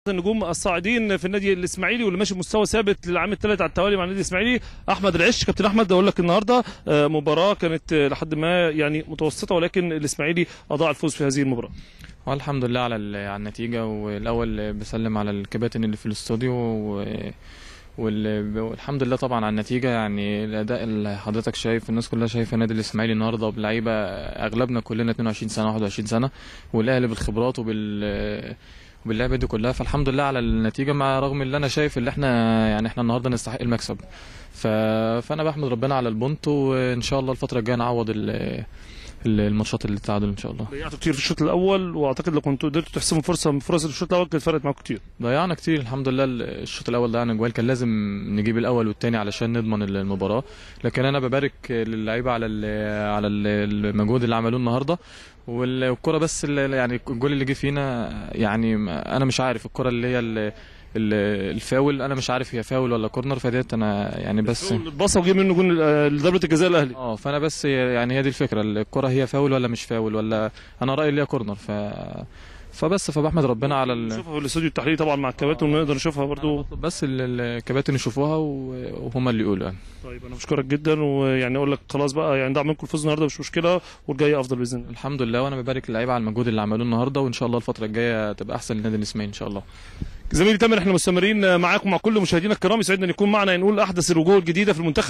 النجوم الصاعدين في النادي الاسماعيلي واللي ماشي بمستوى ثابت للعام الثالث على التوالي مع النادي الاسماعيلي احمد العش. كابتن احمد، اقول لك النهارده مباراه كانت لحد ما يعني متوسطه، ولكن الاسماعيلي اضاع الفوز في هذه المباراه. والحمد لله على النتيجه، والاول بسلم على الكباتن اللي في الاستوديو والحمد لله طبعا على النتيجه. يعني الاداء اللي حضرتك شايف، الناس كلها شايفه النادي الاسماعيلي النهارده بلعيبه اغلبنا كلنا 22 سنه 21 سنه، والاهلي بالخبرات وباللعبه دي كلها. فالحمد لله على النتيجه، مع رغم اللي انا شايف اللي احنا النهارده نستحق المكسب. فانا بحمد ربنا على البونت، وان شاء الله الفتره الجايه نعوض الماتشات اللي تعادل ان شاء الله. ضيعتوا كتير في الشوط الاول، واعتقد لو كنتوا قدرتوا تحسموا فرص الشوط الاول كانت فرقت معاكم كتير. ضيعنا كتير الحمد لله. الشوط الاول ضيعنا جوال، كان لازم نجيب الاول والثاني علشان نضمن المباراه. لكن انا ببارك للعيبه على المجهود اللي عملوه النهارده. والكره بس يعني الجول اللي جه فينا، يعني انا مش عارف الكره اللي هي الفاول، انا مش عارف هي فاول ولا كورنر. فديت انا يعني بس الباصه وجه منه جون لضربه الجزاء الاهلي. فانا بس يعني هي دي الفكره، الكره هي فاول ولا مش فاول، ولا انا رايي اللي هي كورنر. فبحمد ربنا على نشوفها في الاستوديو التحليلي طبعا مع الكباتن، ونقدر نشوفها برضو. بس الكباتن يشوفوها وهم اللي يقولوا يعني. طيب انا بشكرك جدا، ويعني اقول لك خلاص بقى، يعني دعم منكم الفوز النهارده مش مشكله، والجاي افضل باذن الله. الحمد لله، وانا ببارك للعيبه على المجهود اللي عملوه النهارده، وان شاء الله الفتره الجايه تبقى احسن للنادي الاسماعيلي ان شاء الله. زميلي تامر، احنا مستمرين معاكم مع كل مشاهدينا الكرام. يسعدنا ان يكون معنا نقول احدث الوجوه الجديده في المنتخب.